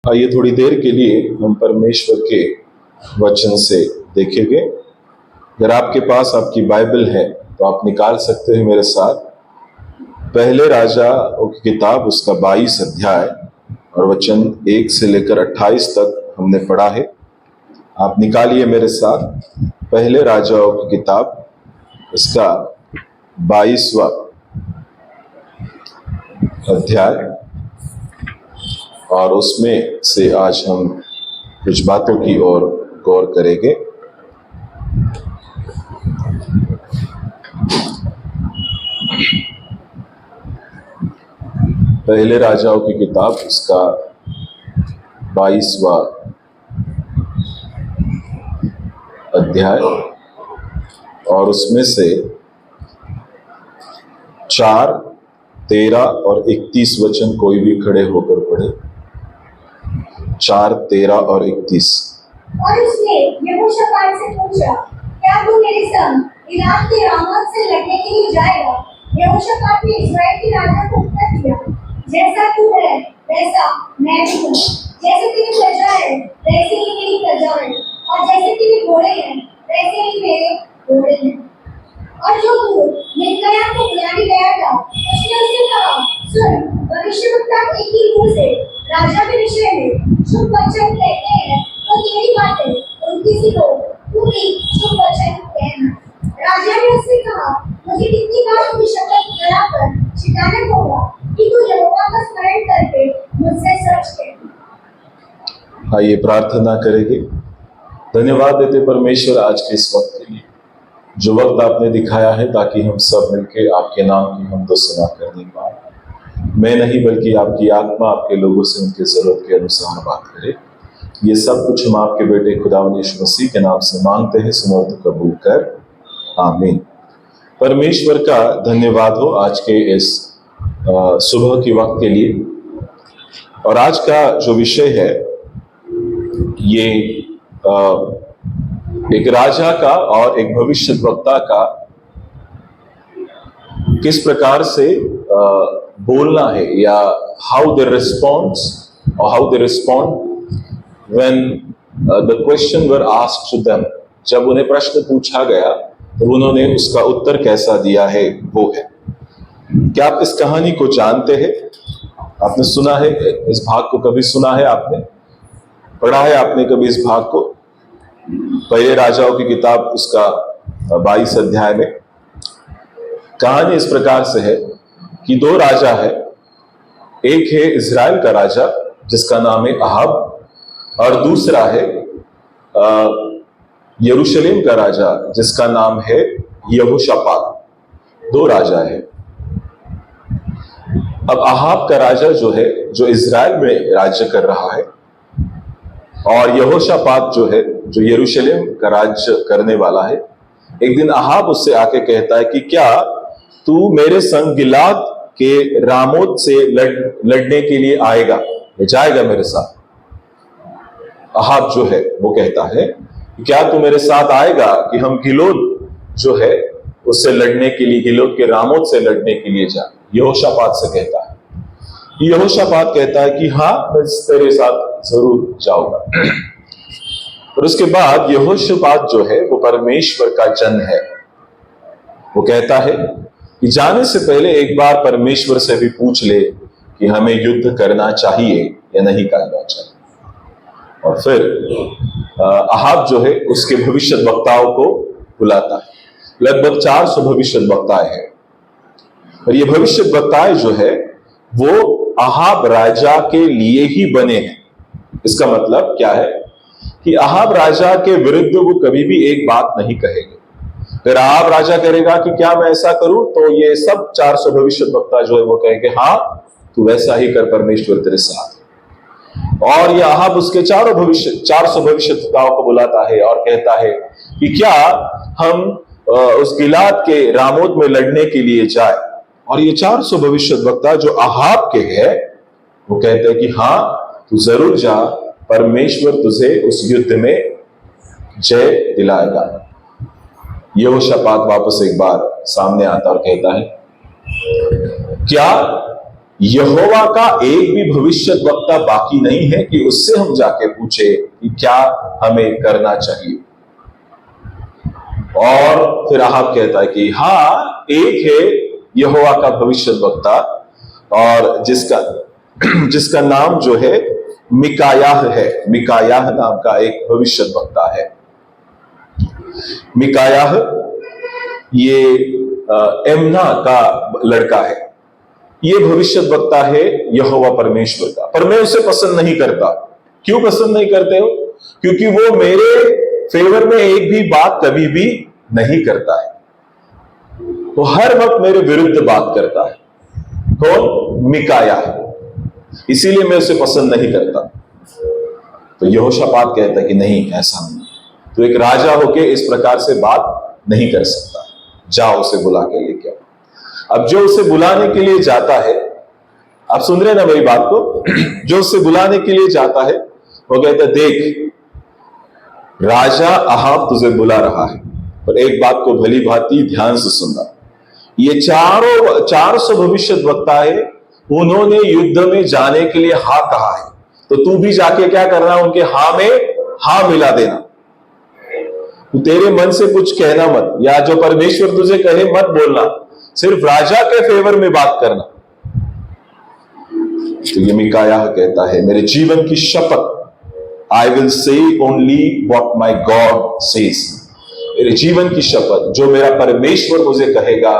आइए थोड़ी देर के लिए हम परमेश्वर के वचन से देखेंगे। अगर आपके पास आपकी बाइबल है तो आप निकाल सकते हैं मेरे साथ पहले राजा की किताब, उसका 22 अध्याय और वचन 1 से लेकर 28 तक हमने पढ़ा है। आप निकालिए मेरे साथ पहले राजाओं की किताब, इसका 22वां अध्याय, और उसमें से आज हम कुछ बातों की ओर गौर करेंगे। पहले राजाओं की किताब, इसका 22वां अध्याय और उसमें से 4, 13 और 31 वचन कोई भी खड़े होकर पढ़े। 4, 13 और 31। और उसने यहोशापात से पूछा, क्या तू मेरे संग इलाक के रामोत से लड़ने के लिए जाएगा? यहोशापात ने इस्राएल के राजा को उत्तर दिया, जैसा तू है वैसा मैं भी हूँ। जैसे तेरी प्रजा है वैसे ही मेरी प्रजा है, और जैसे तेरे घोड़े हैं वैसे ही मेरे घोड़े हैं। और जो दूत मिकायाह को बुलाने गया था, उसने उससे कहा, सुन, भविष्यवक्ता एक ही मुंह से राजा के विषय में शुभ वचन कहते हैं, तो तेरी बातें उनकी सी हो, तू भी शुभ वचन कहना। राजा ने उससे कहा, मुझे कितनी बार तू शपथ दिलाकर छिटाने होगा कि तू यहोवा का स्मरण करके मुझसे सच कह। आइए प्रार्थना करेंगे। धन्यवाद देते परमेश्वर आज के इस वक्त के लिए, जो वक्त आपने दिखाया है ताकि हम सब मिलकर आपके नाम की हम तो सना करने पाए। मैं नहीं बल्कि आपकी आत्मा आपके लोगों से उनके जरूरत के अनुसार बात करे। ये सब कुछ हम आपके बेटे खुदावंद यीशु मसीह के नाम से मांगते हैं, सुनो तो कबूल कर, आमीन। परमेश्वर का धन्यवाद हो आज के इस सुबह के वक्त के लिए। और आज का जो विषय है ये एक राजा का और एक भविष्यद्वक्ता का किस प्रकार से बोलना है, या हाउ दे रिस्पॉन्स और how they respond when the question were asked to them. जब उन्हें प्रश्न पूछा गया तो उन्होंने उसका उत्तर कैसा दिया है, वो है। क्या आप इस कहानी को जानते हैं? आपने सुना है इस भाग को? कभी सुना है आपने? पढ़ा है आपने कभी इस भाग को? पहले राजाओं की किताब, उसका 22 अध्याय में कहानी इस प्रकार से है कि 2 राजा है। एक है इजराइल का राजा जिसका नाम है अहाब, और दूसरा है यरूशलेम का राजा जिसका नाम है यहोशापात। 2 राजा है। अब अहाब का राजा जो है, जो इजराइल में राज्य कर रहा है, और यहोशापात जो है, जो यरूशलेम का राज्य करने वाला है। एक दिन अहाब उससे आके कहता है कि क्या तू मेरे संग गिलाद के रामोत से लड़ने के लिए आएगा, जाएगा मेरे साथ? अहाब जो है वो कहता है, क्या तू मेरे साथ आएगा कि हम गिलोद जो है उससे लड़ने के लिए, गिलोद के रामोत से लड़ने के लिए जाए? यहोशापात से कहता है। यहोशापात कहता है कि हाँ, मैं तेरे साथ जरूर जाऊंगा। और उसके बाद यहोशापात जो है वो परमेश्वर का जन है। वो कहता है कि जाने से पहले एक बार परमेश्वर से भी पूछ ले कि हमें युद्ध करना चाहिए या नहीं करना चाहिए। और फिर अहाब जो है उसके भविष्यद्वक्ताओं को बुलाता है। लगभग 400 भविष्यद्वक्ताएं हैं, और ये भविष्यद्वक्ताएं जो है वो अहाब राजा के लिए ही बने हैं। इसका मतलब क्या है कि अहाब राजा के विरुद्ध वो कभी भी एक बात नहीं कहेंगे। अगर अहाब राजा करेगा कि क्या मैं ऐसा करूं, तो ये सब 400 भविष्यद्वक्ता जो है वो कहेंगे हाँ तू वैसा ही कर, परमेश्वर तेरे साथ है। और ये अहाब उसके 400 भविष्यद्वक्ताओं को बुलाता है और कहता है कि क्या हम उस गिलाद के रामोत में लड़ने के लिए जाए? और ये 400 भविष्यद्वक्ता जो अहाब के हैं वो कहते हैं कि हाँ तू जरूर जा, परमेश्वर तुझे उस युद्ध में जय दिलाएगा। यहोशापात वापस एक बार सामने आता और कहता है, क्या यहोवा का एक भी भविष्यद्वक्ता बाकी नहीं है कि उससे हम जाके पूछे कि क्या हमें करना चाहिए। और फिर अहाब कहता है कि हाँ, एक है यहोवा का भविष्यद्वक्ता, और जिसका नाम जो है मिकायाह है। मिकायाह नाम का एक भविष्यद्वक्ता है। मिकायाह ये एमना का लड़का है। ये भविष्यद्वक्ता है यहोवा परमेश्वर का, पर मैं उसे पसंद नहीं करता। क्यों पसंद नहीं करते हो? क्योंकि वो मेरे फेवर में एक भी बात कभी भी नहीं करता है। वो हर वक्त मेरे विरुद्ध बात करता है। कौन? मिकायाह। इसीलिए मैं उसे पसंद नहीं करता। तो यहोशापात कहता है कि नहीं, ऐसा नहीं, तो एक राजा होके इस प्रकार से बात नहीं कर सकता। जाओ उसे बुला के लेके आओ। अब जो उसे बुलाने के लिए जाता है, आप सुन रहे ना मेरी बात को? जो उसे बुलाने के लिए जाता है वो कहता है, देख राजा अहाब तुझे बुला रहा है, पर एक बात को भली भांति ध्यान से सुनना। ये 400 भविष्यद्वक्ता है, उन्होंने युद्ध में जाने के लिए हाँ कहा है, तो तू भी जाके क्या करना, उनके हाँ में हाँ मिला देना। तू तेरे मन से कुछ कहना मत, या जो परमेश्वर तुझे कहे मत बोलना, सिर्फ राजा के फेवर में बात करना। तो ये मिकायाह कहता है, मेरे जीवन की शपथ, I will say only what my God says. मेरे जीवन की शपथ, जो मेरा परमेश्वर मुझे कहेगा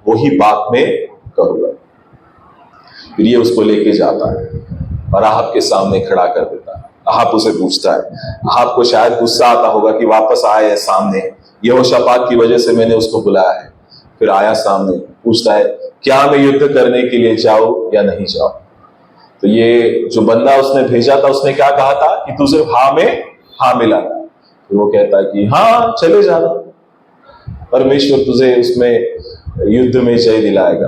वही बात मैं करूंगा। फिर ये उसको लेके जाता है और अहाब के सामने खड़ा कर देता है। अहाब उसे पूछता है, अहाब को शायद गुस्सा आता होगा कि वापस आए है सामने, यहोशापात की वजह से मैंने उसको बुलाया है। फिर आया सामने, पूछता है, क्या मैं युद्ध करने के लिए जाऊं या नहीं जाऊं? तो ये जो बंदा उसने भेजा था, उसने क्या कहा था कि तू सिर्फ हाँ में हाँ मिला। तो वो कहता है कि हाँ, चले जाना, परमेश्वर तुझे उसमें युद्ध में जय दिलाएगा।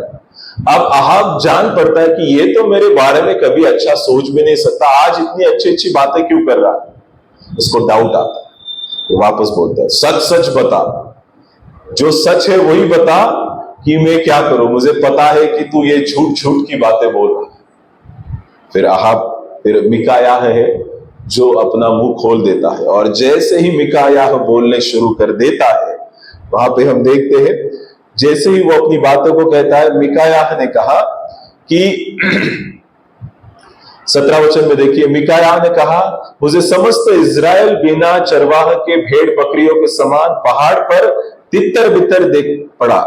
अब अहाब जान पड़ता है कि ये तो मेरे बारे में कभी अच्छा सोच भी नहीं सकता, आज इतनी अच्छी अच्छी बातें क्यों कर रहा है? उसको डाउट आता है। तो वापस बोलता है, सच सच बता, जो सच है वही बता कि मैं क्या करूं, मुझे पता है कि तू ये झूठ झूठ की बातें बोल रहा है। फिर मिकायाह है जो अपना मुंह खोल देता है, और जैसे ही मिकायाह बोलने शुरू कर देता है, वहां पे हम देखते हैं जैसे ही वो अपनी बातों को कहता है, मिकायाह ने कहा कि 17 वचन में देखिए, मिकायाह ने कहा, मुझे समस्त इज़राइल बिना चरवाह के भेड़ बकरियों के समान पहाड़ पर तितर बितर देख पड़ा,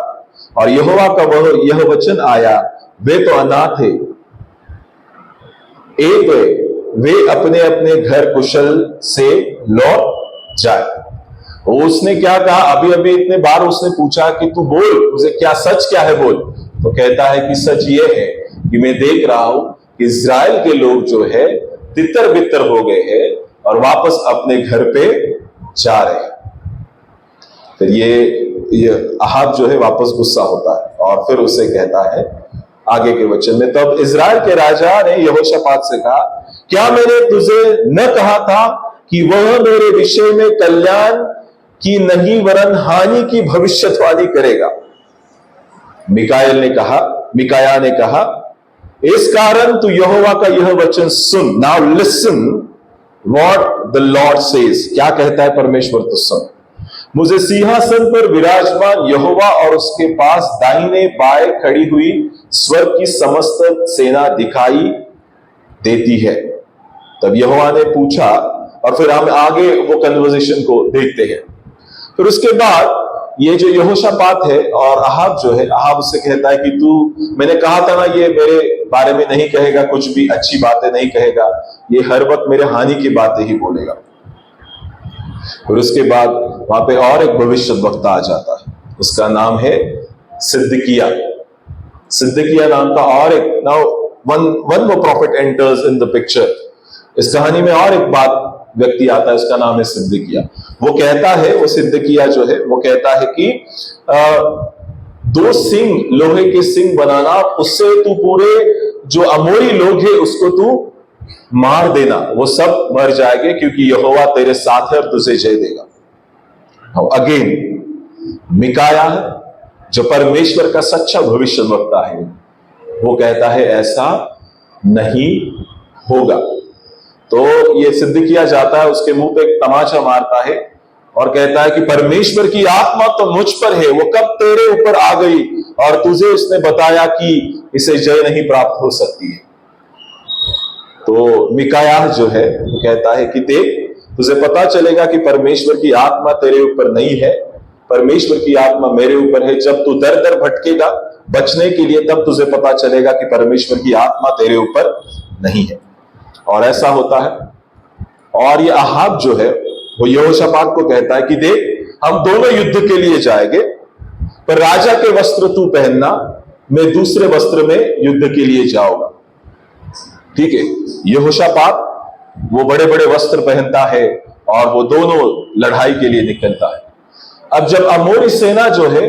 और यहोवा का यह वचन आया, वे तो अनाथ है, एक वे अपने अपने घर कुशल से लौट जाए। उसने क्या कहा? अभी अभी इतने बार उसने पूछा कि तू बोल, मुझे क्या सच क्या है बोल। तो कहता है कि सच ये है कि मैं देख रहा हूं कि इज़राइल के लोग जो है तितर बितर हो गए हैं और वापस अपने घर पे जा रहे हैं। फिर ये अहाब जो है वापस गुस्सा होता है और फिर उसे कहता है आगे के वचन में, तब इज़राइल के राजा ने यहोशापात से कहा, क्या मैंने तुझे न कहा था कि वह मेरे विषय में कल्याण की नहीं वरन हानि की भविष्यवाणी करेगा? मिकायाह ने कहा, इस कारण तू यहोवा का यह वचन सुन। Now listen what the Lord says. क्या कहता है परमेश्वर? तो सुन। मुझे सिंहासन पर विराजमान यहोवा और उसके पास दाहिने बाएं खड़ी हुई स्वर्ग की समस्त सेना दिखाई देती है। तब यहोवा ने पूछा, और फिर हम आगे वो कन्वर्सेशन को देखते हैं। फिर उसके बाद ये जो यहोशापात है और अहाब जो है, अहाब उससे कहता है कि तू, मैंने कहा था ना, ये मेरे बारे में नहीं कहेगा, कुछ भी अच्छी बातें नहीं कहेगा, ये हर वक्त मेरे हानि की बातें ही बोलेगा। फिर उसके बाद वहां पे और एक भविष्यद्वक्ता आ जाता है, उसका नाम है सिदकिय्याह। सिदकिय्याह नाम का और एक, now one more profit enters in the picture. इस कहानी में और एक बात व्यक्ति आता है, उसका नाम है सिदकिय्याह। वो कहता है, वो सिदकिय्याह जो है वो कहता है कि 2 सिंह, लोहे के सिंह बनाना, उससे तू पूरे जो अमोरी लोग है उसको तू मार देना, वो सब मर जाएंगे, क्योंकि यहोवा तेरे साथ है और तुझे जय देगा। अगेन मिकायाह जो परमेश्वर का सच्चा भविष्यद्वक्ता है, वो कहता है ऐसा नहीं होगा। तो ये सिद्ध किया जाता है, उसके मुंह पे एक तमाचा मारता है और कहता है कि परमेश्वर की आत्मा तो मुझ पर है, वो कब तेरे ऊपर आ गई और तुझे उसने बताया कि इसे जय नहीं प्राप्त हो सकती है। तो मिकायाह जो है वो कहता है कि देख, तुझे पता चलेगा कि परमेश्वर की आत्मा तेरे ऊपर नहीं है, परमेश्वर की आत्मा मेरे ऊपर है। जब तू दर दर भटकेगा बचने के लिए, तब तुझे पता चलेगा कि परमेश्वर की आत्मा तेरे ऊपर नहीं है। और ऐसा होता है। और ये अहाब जो है वो यहोशापात को कहता है कि देख, हम दोनों युद्ध के लिए जाएंगे, पर राजा के वस्त्र तू पहनना, मैं दूसरे वस्त्र में युद्ध के लिए जाऊंगा। ठीक है, यहोशापात वो बड़े बड़े वस्त्र पहनता है और वो दोनों लड़ाई के लिए निकलता है। अब जब अमोरी सेना जो है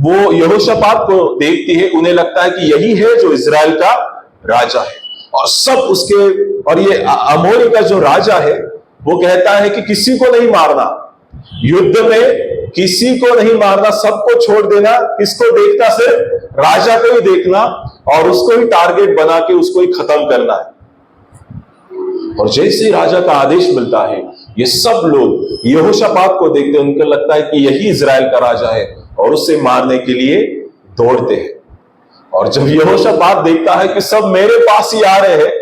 वो यहोशापात को देखती है, उन्हें लगता है कि यही है जो इजराइल का राजा है, और सब उसके, और ये अमोरी का जो राजा है वो कहता है कि किसी को नहीं मारना, युद्ध में किसी को नहीं मारना, सबको छोड़ देना। किसको देखता? सिर्फ राजा को ही देखना और उसको ही टारगेट बना के उसको ही खत्म करना है। और जैसे ही राजा का आदेश मिलता है, ये सब लोग यहोशापात को देखते हैं, उनको लगता है कि यही इजराइल का राजा है और उसे मारने के लिए दौड़ते हैं। और जब यहोशापात देखता है कि सब मेरे पास ही आ रहे हैं,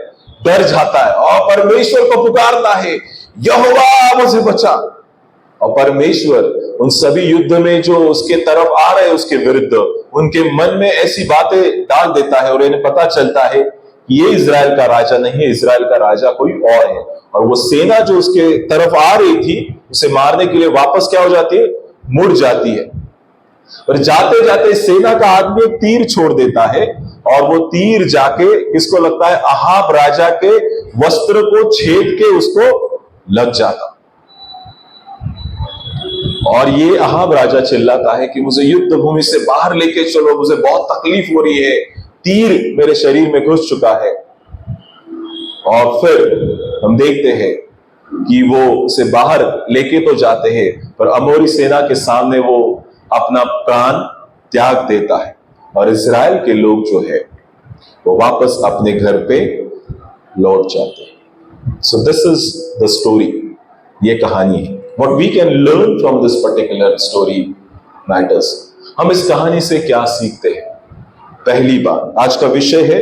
डर जाता है और परमेश्वर को पुकारता है, यहोवा मुझे बचा। और परमेश्वर उन सभी युद्ध में जो उसके तरफ आ रहे हैं उसके विरुद्ध उनके मन में ऐसी बातें डाल देता है और इन्हें पता चलता है कि ये इजराइल का राजा नहीं है, इजराइल का राजा कोई और है। और वो सेना जो उसके तरफ आ रही थी उसे मारने के लिए वापस क्या हो जाती है? मुड़ जाती है। और जाते जाते सेना का आदमी एक तीर छोड़ देता है और वो तीर जाके किसको लगता है? अहाब राजा के वस्त्र को छेद के उसको लग जाता। और ये अहाब राजा चिल्लाता है कि मुझे युद्ध भूमि से बाहर लेके चलो, मुझे बहुत तकलीफ हो रही है, तीर मेरे शरीर में घुस चुका है। और फिर हम देखते हैं कि वो उसे बाहर लेके तो जाते हैं, पर अमोरी सेना के सामने वो अपना प्राण त्याग देता है और इजराइल के लोग जो है वो वापस अपने घर पे लौट जाते हैं। So this is the story, ये कहानी है। What we can learn from this particular story matters. हम इस कहानी से क्या सीखते हैं? पहली बात, आज का विषय है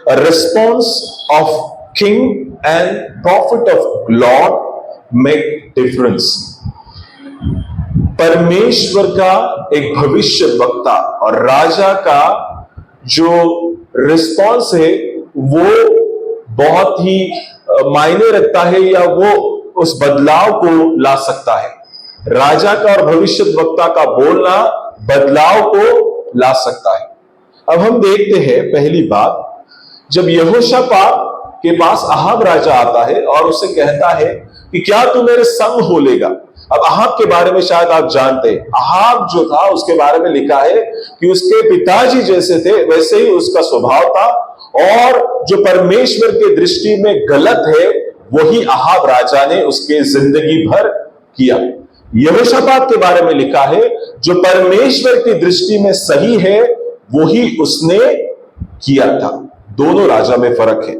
a response of king and profit of Lord make difference. परमेश्वर का एक भविष्य वक्ता और राजा का जो रिस्पॉन्स है वो बहुत ही मायने रखता है, या वो उस बदलाव को ला सकता है। राजा का और भविष्य वक्ता का बोलना बदलाव को ला सकता है। अब हम देखते हैं पहली बात, जब यहोशापात के पास अहाब राजा आता है और उसे कहता है कि क्या तू मेरे संग हो लेगा। अब अहाब के बारे में शायद आप जानते हैं, अहाब जो था उसके बारे में लिखा है कि उसके पिताजी जैसे थे वैसे ही उसका स्वभाव था, और जो परमेश्वर के दृष्टि में गलत है वही अहाब राजा ने उसके जिंदगी भर किया। यहोशापात के बारे में लिखा है जो परमेश्वर की दृष्टि में सही है वही उसने किया था। दोनों राजा में फर्क है।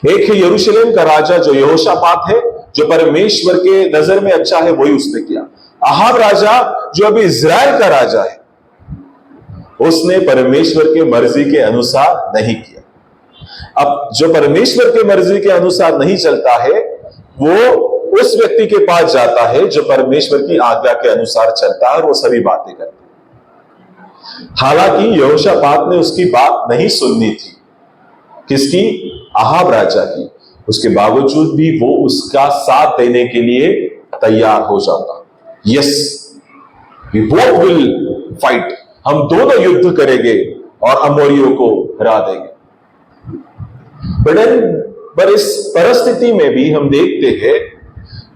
एक है यरूशलेम का राजा जो यहोशापात है, जो परमेश्वर के नजर में अच्छा है वही उसने किया। अहाब राजा जो अभी इजराइल का राजा है, उसने परमेश्वर के मर्जी के अनुसार नहीं किया। अब जो परमेश्वर के मर्जी के अनुसार नहीं चलता है वो उस व्यक्ति के पास जाता है जो परमेश्वर की आज्ञा के अनुसार चलता है और वो सभी बातें करता है। हालांकि यहोशापात ने उसकी बात नहीं सुननी थी, किसकी? अहाब राजा की। उसके बावजूद भी वो उसका साथ देने के लिए तैयार हो जाता। Yes, we both will fight, हम दोनों युद्ध करेंगे और अमोरियों को हरा देंगे। पर इस परिस्थिति में भी हम देखते हैं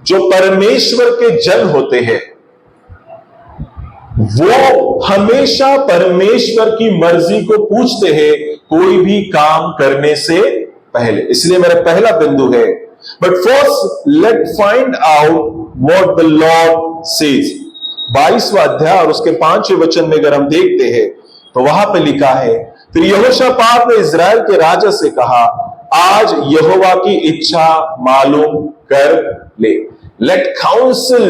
जो परमेश्वर के जन होते हैं वो हमेशा परमेश्वर की मर्जी को पूछते हैं कोई भी काम करने से पहले। इसलिए मेरा पहला बिंदु है, but first let find out what the Lord says. 22वां अध्याय और उसके 5वें वचन में अगर हम देखते हैं तो वहां पे लिखा है, फिर यहोशापात ने इजराइल के राजा से कहा, आज यहोवा की इच्छा मालूम कर ले। Let council,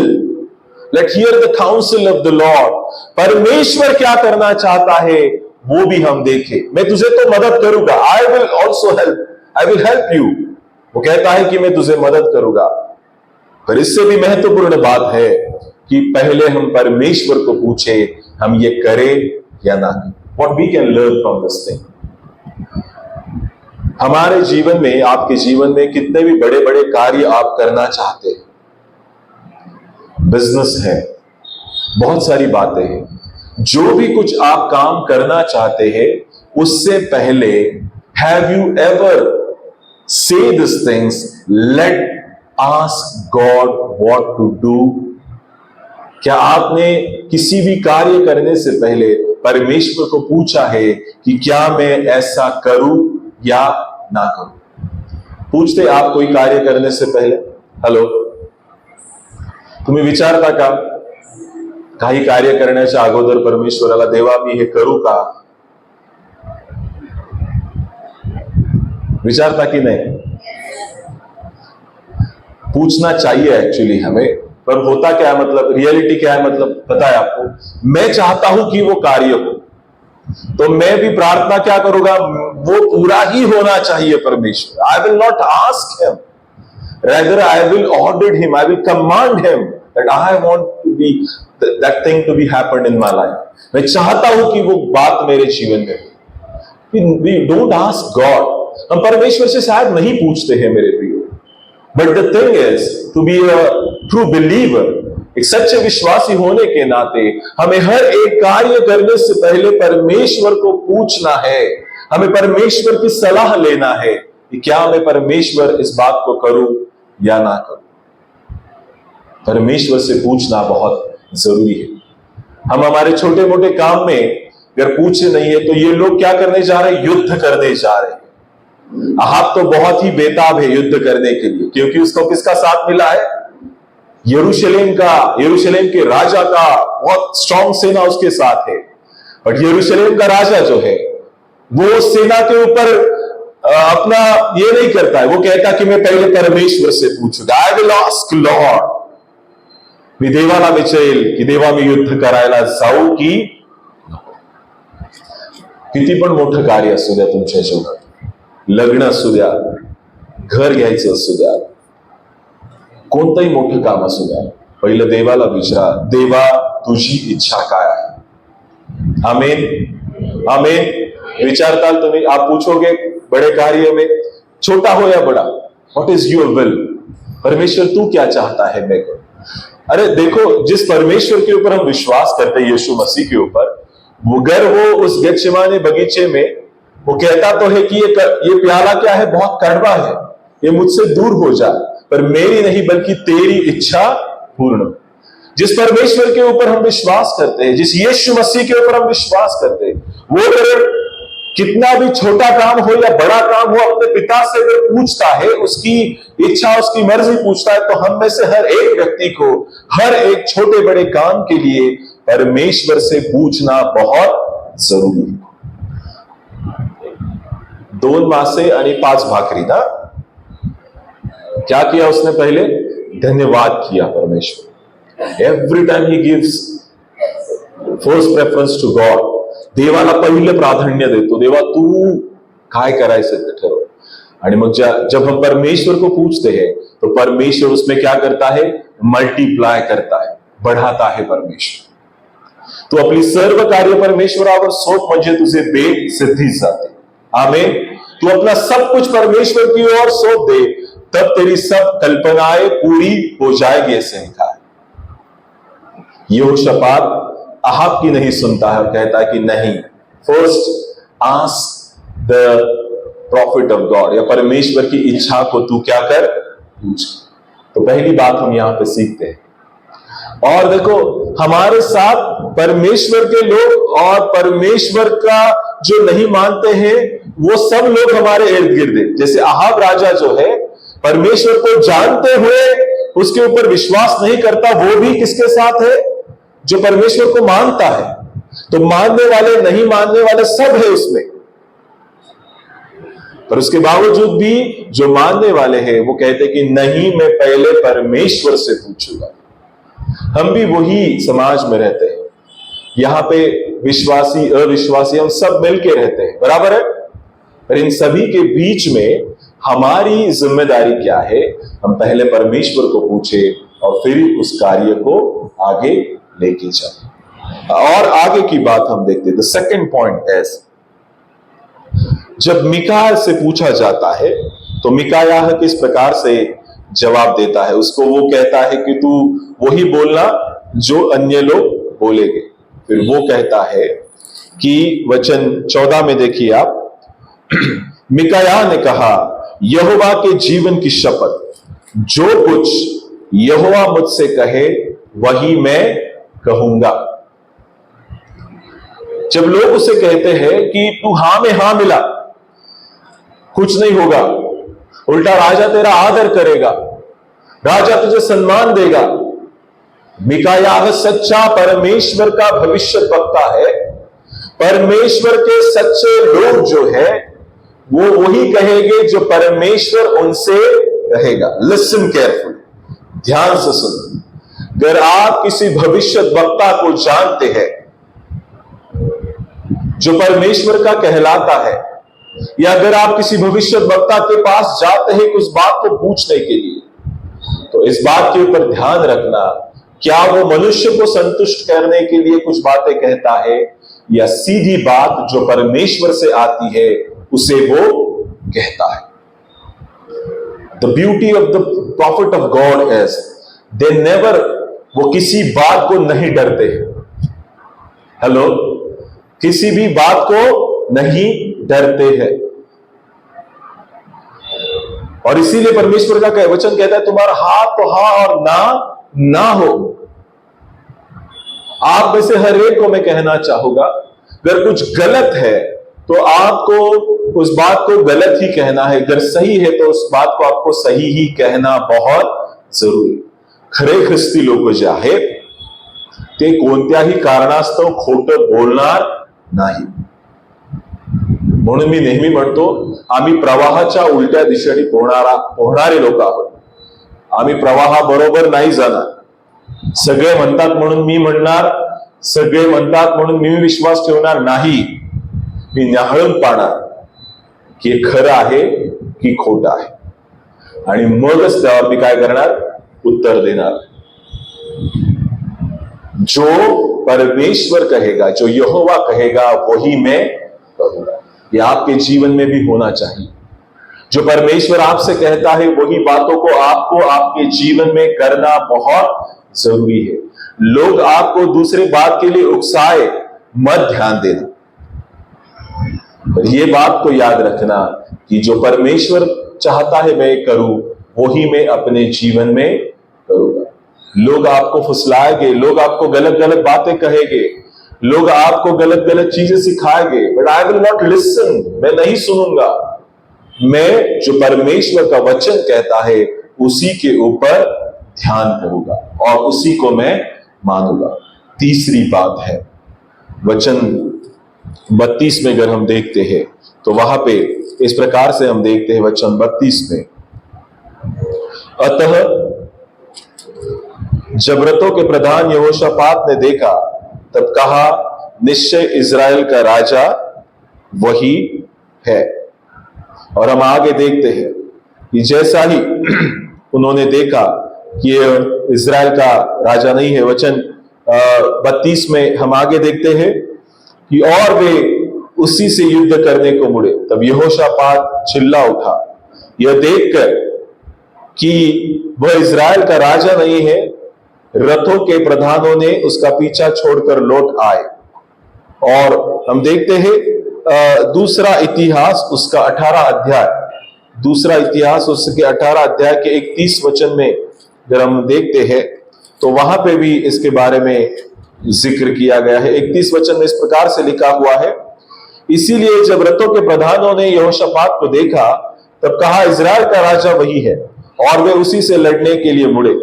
let hear the council of the Lord. परमेश्वर क्या करना चाहता है वो भी हम देखें। मैं तुझे तो मदद करूंगा, I will also help, I will help you. वो कहता है कि मैं तुझे मदद करूंगा। पर इससे भी महत्वपूर्ण बात है कि पहले हम परमेश्वर को पूछे हम ये करें या ना करें। What we can learn from this thing. हमारे जीवन में, आपके जीवन में कितने भी बड़े बड़े कार्य आप करना चाहते हैं, बिजनेस है, बहुत सारी बातें हैं, जो भी कुछ आप काम करना चाहते हैं, उससे पहले have you ever see this things, let ask God what to do. क्या आपने किसी भी कार्य करने से पहले परमेश्वर को पूछा है कि क्या मैं ऐसा करूं या ना करूं? पूछते आप कोई कार्य करने से पहले? हॅलो, तुम्ही विचारता का काही कार्य करण्याच्या अगोदर परमेश्वराला, देवा मी हे करू का? विचारता कि नहीं? पूछना चाहिए एक्चुअली हमें, पर होता क्या है, मतलब रियलिटी क्या है, मतलब पता है आपको, मैं चाहता हूं कि वो कार्य हो, तो मैं भी प्रार्थना क्या करूंगा, वो पूरा ही होना चाहिए परमेश्वर। I will not ask him, rather I will order him, I will command him that I want to be that thing to be happened in my life। मैं चाहता हूं कि वो बात मेरे जीवन में हो। We don't ask God, हम परमेश्वर से शायद नहीं पूछते हैं मेरे प्रियो। But the thing is, to be a true believer, एक सच्चे विश्वासी होने के नाते हमें हर एक कार्य करने से पहले परमेश्वर को पूछना है। हमें परमेश्वर की सलाह लेना है कि क्या मैं परमेश्वर इस बात को करूं या ना करूं। परमेश्वर से पूछना बहुत जरूरी है। हम हमारे छोटे मोटे काम में अगर पूछे नहीं है, तो ये लोग क्या करने जा रहे हैं? युद्ध करने जा रहे हैं। अहाब तो बहुत ही बेताब है युद्ध करने के लिए, क्योंकि उसको किसका साथ मिला है? यरूशलेम का, यरूशलेम के राजा का बहुत स्ट्रांग सेना उसके साथ है। और यरूशलेम का राजा जो है वो सेना के ऊपर अपना ये नहीं करता है, वो कहता कि मैं पहले परमेश्वर से पूछूंगा। आई विल आस्क लॉर्ड, मी देवाला विचारेल की देवा मी युद्ध करायला जाऊ की? किती पण मोठं कार्य असू द्या तुमच्या जीवनात, लग्न असू द्या, घर घ्यायचं असू द्या, कोणतंही मोठं काम असू द्या, पहिलं देवाला विचारा, देवा तुझी इच्छा काय आहे? आमेन, आमेन। विचारताल तुम्ही, आप पूछोगे बड़े कार्य में, छोटा हो या बड़ा, व्हाट इज योर विल? परमेश्वर तू क्या चाहता है मैं करूं? अरे देखो, जिस परमेश्वर के ऊपर हम विश्वास करते हैं, यीशु मसीह के ऊपर, अगर वो उस गेत्सेमानी बगीचे में वो कहता तो है कि ये प्याला क्या है, बहुत कड़वा है, ये मुझसे दूर हो जा, पर मेरी नहीं बल्कि तेरी इच्छा पूर्ण। जिस परमेश्वर के ऊपर हम विश्वास करते हैं, जिस यीशु मसीह के ऊपर हम विश्वास करते हैं, वो अगर कितना भी छोटा काम हो या बड़ा काम हो, अपने पिता से अगर पूछता है, उसकी इच्छा उसकी मर्जी पूछता है, तो हम में से हर एक व्यक्ति को हर एक छोटे बड़े काम के लिए परमेश्वर से पूछना बहुत जरूरी है। 2 मासे आणि 5 भाकरी ना, क्या किया उसने? पहले धन्यवाद किया परमेश्वर। Every time he gives first preference to God. देवाला पहिलं प्राधान्य देतो, देवा तू काय करायचं ते ठरव। आणि मग जब हम परमेश्वर को पूछते हैं, तो परमेश्वर उसमें क्या करता है? मल्टीप्लाय करता है, बढ़ाता है परमेश्वर। तू आपली सर्व कार्य परमेश्वरावर सोप म्हणजे तुझे बेट सिद्धीस जाते। आमीन। तू अपना सब कुछ परमेश्वर की ओर सौंप दे, तब तेरी सब कल्पनाएं पूरी हो जाएगी, ऐसे लिखा है। यहोशापात अहाब की नहीं सुनता है और कहता है कि नहीं, first ask the profit of God, या परमेश्वर की इच्छा को तू क्या कर, पूछ। तो पहली बात हम यहां पे सीखते हैं। और देखो, हमारे साथ परमेश्वर के लोग और परमेश्वर का जो नहीं मानते हैं, वो सब लोग हमारे इर्द गिर्द है। जैसे अहाब राजा जो है, परमेश्वर को जानते हुए उसके ऊपर विश्वास नहीं करता, वो भी किसके साथ है? जो परमेश्वर को मानता है। तो मानने वाले नहीं मानने वाले सब है उसमें। पर उसके बावजूद भी जो मानने वाले हैं वो कहते कि नहीं, मैं पहले परमेश्वर से पूछूंगा। हम भी वही समाज में रहते हैं, यहां पे विश्वासी अविश्वासी हम सब मिलके रहते हैं, बराबर है। पर इन सभी के बीच में हमारी जिम्मेदारी क्या है? हम पहले परमेश्वर को पूछे और फिर उस कार्य को आगे लेके जाए। और आगे की बात हम देखते हैं। द सेकंड पॉइंट इज, जब मिकायाह से पूछा जाता है तो मिकायाह किस प्रकार से जवाब देता है? उसको वो कहता है कि तू वही बोलना जो अन्य लोग बोलेंगे। फिर वो कहता है कि वचन 14 में देखिए आप, मिकायाह ने कहा, यहोवा के जीवन की शपथ, जो कुछ यहोवा मुझसे कहे वही मैं कहूंगा। जब लोग उसे कहते हैं कि तू हां में हां मिला, कुछ नहीं होगा, उल्टा राजा तेरा आदर करेगा, राजा तुझे सम्मान देगा। मिकायाह सच्चा परमेश्वर का भविष्य वक्ता है। परमेश्वर के सच्चे लोग जो है वो वही कहेंगे जो परमेश्वर उनसे कहेगा। लिसन केयरफुल, ध्यान से सुन। अगर आप किसी भविष्य वक्ता को जानते हैं जो परमेश्वर का कहलाता है, या अगर आप किसी भविष्य वक्ता के पास जाते हैं उस बात को पूछने के लिए, तो इस बात के ऊपर ध्यान रखना, क्या वो मनुष्य को संतुष्ट करने के लिए कुछ बातें कहता है, या सीधी बात जो परमेश्वर से आती है उसे वो कहता है। The beauty of the profit of God is they never, वो किसी बात को नहीं डरते। हेलो, किसी भी बात को नहीं डरते हैं। और इसीलिए परमेश्वर का वचन कहता है, तुम्हारा हाथ तो हां और ना ना हो। आप में से हर एक को मैं कहना चाहूंगा, अगर कुछ गलत है तो आपको उस बात को गलत ही कहना है, अगर सही है तो उस बात को आपको सही ही कहना बहुत जरुरी। खरे ख्रिस्ती लोक जे आहेत ते कोणत्याही कारणास्तव खोटं बोलणार नाही। म्हणून मी नेहमी म्हणतो, आम्ही प्रवाहाच्या उलट्या दिशेने पोहणारे लोक आहोत। आम्ही प्रवाहाबरोबर नाही जाणार। सगळे म्हणतात म्हणून मी म्हणणार, सगळे म्हणतात म्हणून मी विश्वास ठेवणार नाही। मी न्याहाळून पाहणार की हे खरं आहे की खोटं आहे, आणि मगच त्यावर मी काय करणार, उत्तर देणार। जो परमेश्वर कहेगा, जो यहोवा कहेगा वही मैं कहूंगा। ये आपके जीवन में भी होना चाहिए। जो परमेश्वर आपसे कहता है वही बातों को आपको आपके जीवन में करना बहुत जरूरी है। लोग आपको दूसरे बात के लिए उकसाए मत ध्यान देना, पर यह बात को याद रखना कि जो परमेश्वर चाहता है मैं करूं वही मैं अपने जीवन में करूंगा। लोग आपको फुसलाएंगे, लोग आपको गलत गलत बातें कहेंगे, लोग आपको गलत गलत चीजें सिखाएंगे, but I will not listen, मैं नहीं सुनूंगा। मैं जो परमेश्वर का वचन कहता है उसी के ऊपर ध्यान करूंगा और उसी को मैं मानूंगा। तीसरी बात है, वचन 32 में अगर हम देखते हैं तो वहां पे इस प्रकार से हम देखते हैं, वचन 32 में, अतः जब रथों के प्रधान यहोशापात ने देखा तब कहा, निश्चय इजराइल का राजा वही है। और हम आगे देखते हैं कि जैसा ही उन्होंने देखा कि इजराइल का राजा नहीं है, वचन 32 में हम आगे देखते हैं कि और वे उसी से युद्ध करने को मुड़े। तब यहोशापात चिल्ला उठा, यह देखकर कि वह इजराइल का राजा नहीं है, रथों के प्रधानों ने उसका पीछा छोड़कर लौट आए। और हम देखते हैं दूसरा इतिहास उसका 18 अध्याय, दूसरा इतिहास उसके 18 अध्याय के 31 वचन में अगर हम देखते हैं तो वहां पे भी इसके बारे में जिक्र किया गया है। 31 वचन में इस प्रकार से लिखा हुआ है, इसीलिए जब रथों के प्रधानों ने यहोशापात को देखा तब कहा, इजराइल का राजा वही है, और वे उसी से लड़ने के लिए मुड़े।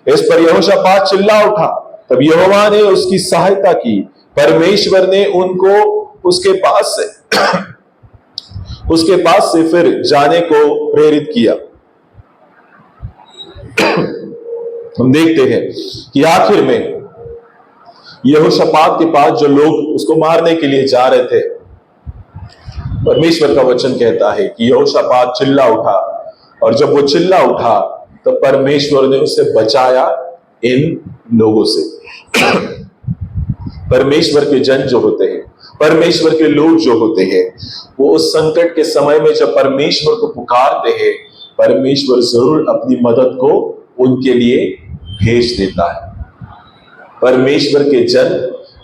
इस पर यहोशापात चिल्ला उठा, तब यहोवा ने उसकी सहायता की। परमेश्वर ने उनको उसके पास से उसके पास से फिर जाने को प्रेरित किया। हम देखते हैं कि आखिर में यहोशापात के पास जो लोग उसको मारने के लिए जा रहे थे, परमेश्वर का वचन कहता है कि यहोशापात चिल्ला उठा, और जब वो चिल्ला उठा तो परमेश्वर ने उसे बचाया इन लोगों से। परमेश्वर के जन जो होते हैं, परमेश्वर के लोग जो होते हैं, वो उस संकट के समय में जब परमेश्वर को पुकारते हैं, परमेश्वर जरूर अपनी मदद को उनके लिए भेज देता है। परमेश्वर के जन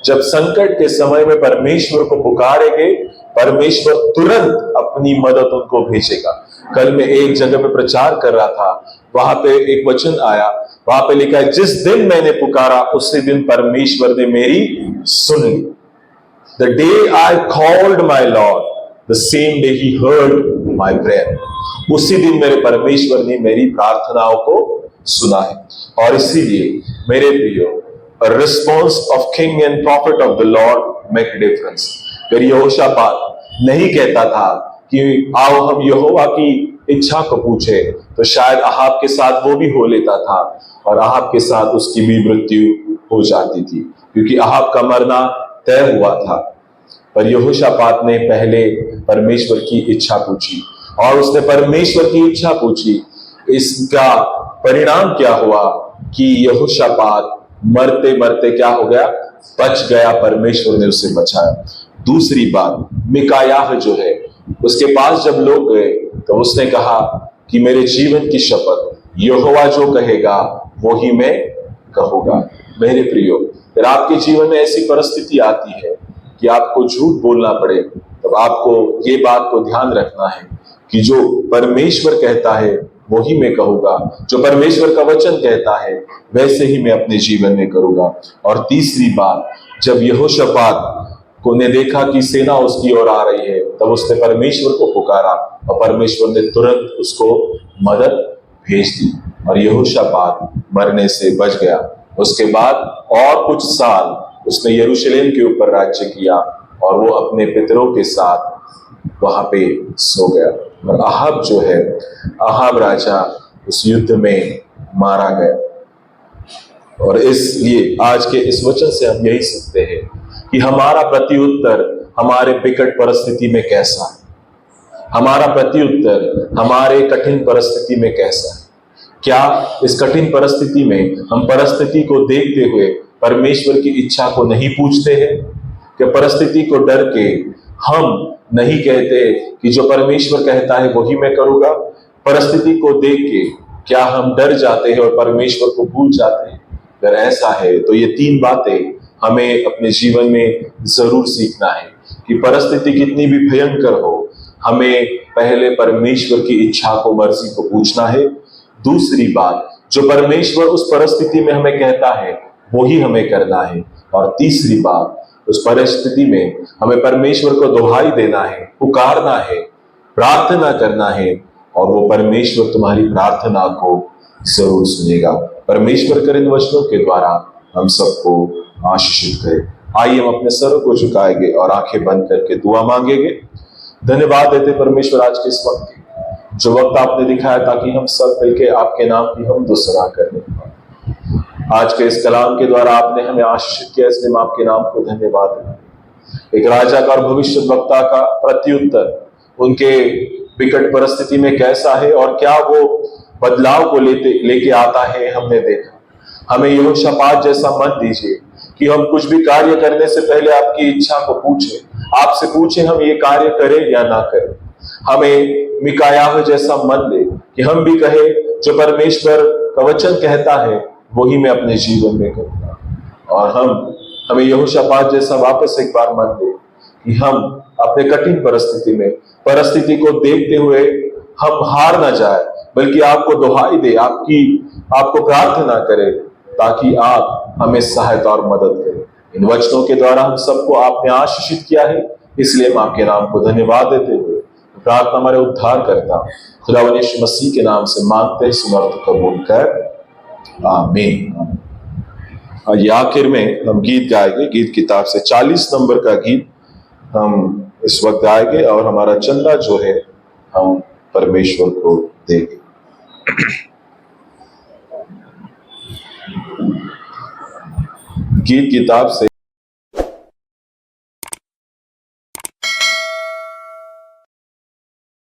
जब संकट के समय में परमेश्वर को पुकारेंगे, परमेश्वर तुरंत अपनी मदद उनको भेजेगा। कल मैं एक जगह पे प्रचार कर रहा था, वहां पे एक वचन आया, वहां पे लिखा है, जिस दिन मैंने पुकारा उसी दिन परमेश्वर ने मेरी सुन ली। The day I called my Lord, the same day he heard my prayer. उसी दिन मेरे परमेश्वर ने मेरी प्रार्थनाओं को सुना है। और इसीलिए मेरे प्रियो, a response of king and prophet of the Lord make a difference। फिर यहोशापात नहीं कहता था कि आओ हम यहोवा की इच्छा को पूछे, तो शायद अहाब के साथ वो भी हो लेता था, और अहाब के साथ उसकी भी मृत्यु हो जाती थी, क्योंकि अहाब का मरना तय हुआ था। पर यहोशापात ने पहले परमेश्वर की इच्छा पूछी, और उसने परमेश्वर की इच्छा पूछी। इसका परिणाम क्या हुआ कि यहोशापात मरते मरते क्या हो गया, बच गया। परमेश्वर ने उसे बचाया। दूसरी बात, मिकायाह जो है, उसके पास जब लोग गए तो उसने कहा कि मेरे जीवन की शपथ, यहोवा जो कहेगा वो ही मैं कहूंगा। मेरे प्रियो, अगर आपके जीवन में ऐसी परिस्थिति आती है कि आपको झूठ बोलना पड़े, तब आपको ये बात को ध्यान रखना है कि जो परमेश्वर कहता है वो ही मैं कहूंगा, जो परमेश्वर का वचन कहता है वैसे ही मैं अपने जीवन में करूंगा। और तीसरी बात, जब यहोशापात को ने देखा कि सेना उसकी ओर आ रही है, तब उसने परमेश्वर को पुकारा, और परमेश्वर ने तुरंत उसको मदद भेज दी, और यहोशापात मरने से बच गया। उसके बाद और कुछ साल उसने यरूशलेम के ऊपर राज्य किया, और वो अपने पितरों के साथ वहां पे सो गया। और अहाब जो है, अहाब राजा उस युद्ध में मारा गया। और इसलिए आज के इस वचन से हम यही सीखते हैं कि हमारा प्रत्युत्तर हमारे विकट परिस्थिति में कैसा है, हमारा प्रत्युत्तर हमारे कठिन परिस्थिति में कैसा है। क्या इस कठिन परिस्थिति में हम परिस्थिति को देखते हुए परमेश्वर की इच्छा को नहीं पूछते हैं? क्या परिस्थिति को डर के हम नहीं कहते कि जो परमेश्वर कहता है वही मैं करूंगा? परिस्थिति को देख के क्या हम डर जाते हैं और परमेश्वर को भूल जाते हैं? अगर ऐसा है तो ये तीन बातें हमें अपने जीवन में जरूर सीखना है कि परिस्थिति कितनी भी भयंकर हो, हमें पहले परमेश्वर की इच्छा को, मर्जी को पूछना है। दूसरी बात, जो परमेश्वर उस परिस्थिति में हमें कहता है वो ही हमें करना है। और तीसरी बात, उस परिस्थिति में हमें परमेश्वर को दुहाई देना है, पुकारना है, प्रार्थना करना है, और वो परमेश्वर तुम्हारी प्रार्थना को जरूर सुनेगा। परमेश्वर कर इन वचनों के द्वारा हम सबको आशीषित करे। आइए हम अपने सर को झुकाएंगे और आंखें बंद करके दुआ मांगेंगे। धन्यवाद देते परमेश्वर आज के इस वक्त की, जो वक्त आपने दिखाया ताकि हम सब मिलकर आपके नाम की हम दुसरा करें। आज के इस कलाम के द्वारा आपने हमें आशीषित किया, इसलिए हम आपके नाम को धन्यवाद दें। एक राजा का और भविष्य वक्ता का प्रत्युत्तर उनके विकट परिस्थिति में कैसा है और क्या वो बदलाव को लेके आता है, हमने देखा। हमें यहोशापात जैसा मन दीजिए कि हम कुछ भी कार्य करने से पहले आपकी इच्छा को पूछें, आपसे पूछें हम ये कार्य करें या ना करें। हमें मिकायाह जैसा मन दे कि हम भी कहे जो परमेश्वर का वचन कहता है वही मैं अपने जीवन में करूंगा। और हमें यहोशापात जैसा वापस एक बार मन दे कि हम अपने कठिन परिस्थिति में, परिस्थिति को देखते हुए हम हार ना जाए, बल्कि आपको दुहाई दे, आपको प्रार्थना करें ताकि आप हमें सहायता और मदद करें। इन वचनों के द्वारा हम सबको आपने आशीषित किया है, इसलिए हम आपके नाम को धन्यवाद देते हुए प्रार्थना हमारे उद्धार करता खुदावंद यीशु मसीह के नाम से मांगते हैं, समर्थ कबूल कर, आमीन। और आखिर में हम गीत गाएंगे, गीत किताब से 40 नंबर का गीत हम इस वक्त आएंगे और हमारा चंदा जो है हम परमेश्वर को देंगे। गीत किताब से